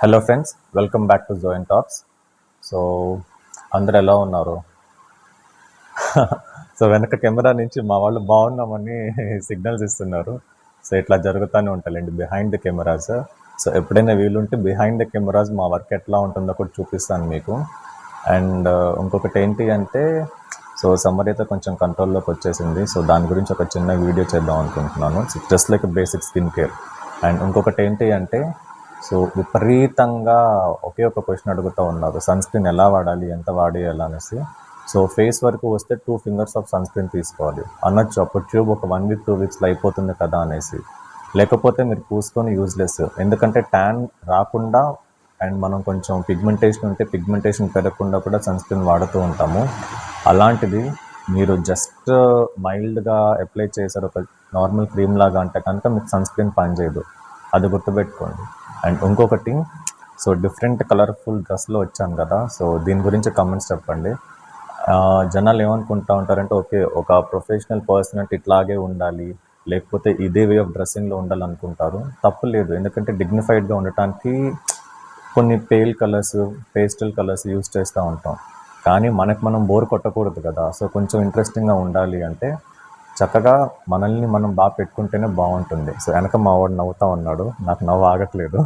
Hello friends, welcome back to join talks. So అందరు ఎలా ఉన్నారు? సో వెనక కెమెరా నుంచి మా వాళ్ళు బాగున్నామని సిగ్నల్స్ ఇస్తున్నారు. సో ఇట్లా జరుగుతూనే ఉంటాయండి బిహైండ్ ద కెమెరాస్. సో ఎప్పుడైనా వీలుంటే బిహైండ్ ద కెమెరాస్ మా వర్క్ ఎట్లా ఉంటుందో కూడా చూపిస్తాను మీకు. అండ్ ఇంకొకటి ఏంటి అంటే, సో సమ్మర్ అయితే కొంచెం కంట్రోల్లోకి వచ్చేసింది. సో దాని గురించి ఒక చిన్న వీడియో చేద్దాం అనుకుంటున్నాను. Just like basic skin care. And ఇంకొకటి ఏంటి అంటే, సో విపరీతంగా ఒకే ఒక క్వశ్చన్ అడుగుతూ ఉన్నారు, సన్ స్క్రీన్ ఎలా వాడాలి, ఎంత వాడేయాలి అనేసి. సో ఫేస్ వరకు వస్తే 2 ఫింగర్స్ ఆఫ్ సన్ స్క్రీన్ తీసుకోవాలి అనొచ్చు. అప్పుడు ట్యూబ్ ఒక 1 వీక్ 2 వీక్స్లో అయిపోతుంది కదా అనేసి. లేకపోతే మీరు పూసుకొని యూజ్లెస్, ఎందుకంటే ట్యాన్ రాకుండా అండ్ మనం కొంచెం పిగ్మెంటేషన్ ఉంటే పిగ్మెంటేషన్ పెరగకుండా కూడా సన్ స్క్రీన్ వాడుతూ ఉంటాము. అలాంటిది మీరు జస్ట్ మైల్డ్గా అప్లై చేశారు ఒక నార్మల్ క్రీమ్ లాగా అంటే కనుక మీకు సన్ స్క్రీన్ పనిచేయదు, అది గుర్తుపెట్టుకోండి. అండ్ ఇంకొకటి, సో డిఫరెంట్ కలర్ఫుల్ డ్రెస్లో వచ్చాను కదా, సో దీని గురించి కమెంట్స్ చెప్పండి. జనాలు ఏమనుకుంటా ఉంటారంటే, ఓకే ఒక ప్రొఫెషనల్ పర్సన్ అంటే ఇట్లాగే ఉండాలి, లేకపోతే ఇదే వే ఆఫ్ డ్రెస్సింగ్లో ఉండాలనుకుంటారు. తప్పు లేదు, ఎందుకంటే డిగ్నిఫైడ్గా ఉండటానికి కొన్ని pale colours, pastel colours use చేస్తూ ఉంటాం. కానీ మనకు మనం బోర్ కొట్టకూడదు కదా. సో కొంచెం ఇంట్రెస్టింగ్గా ఉండాలి అంటే చక్కగా మనల్ని మనం బాగా పెట్టుకుంటేనే బాగుంటుంది. సో వెనక మా వాడు నవ్వుతూ ఉన్నాడు, నాకు నవ్వు ఆగట్లేదు.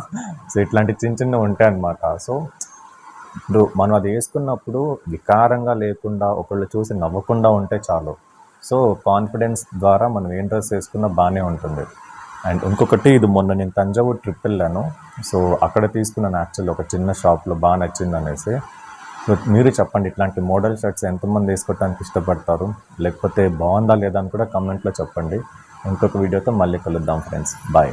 సో ఇట్లాంటి చిన్న చిన్నవి ఉంటాయి అన్నమాట. సో ఇప్పుడు మనం అది వేసుకున్నప్పుడు వికారంగా లేకుండా ఒకళ్ళు చూసి నవ్వకుండా ఉంటే చాలు. సో కాన్ఫిడెన్స్ ద్వారా మనం ఏం డ్రెస్ వేసుకున్నా బాగానే ఉంటుంది. అండ్ ఇంకొకటి, ఇది మొన్న నేను తంజావూరు ట్రిప్ వెళ్ళాను. సో అక్కడ తీసుకున్నాను యాక్చువల్లీ ఒక చిన్న షాప్లో, బాగా నచ్చింది అనేసి. సో మీరు చెప్పండి, ఇట్లాంటి మోడల్ షర్ట్స్ ఎంతమంది వేసుకోవడానికి ఇష్టపడతారు, లేకపోతే బాగుందా లేదా అని కూడా కమెంట్లో చెప్పండి. ఇంకొక వీడియోతో మళ్ళీ కలుద్దాం ఫ్రెండ్స్, బాయ్.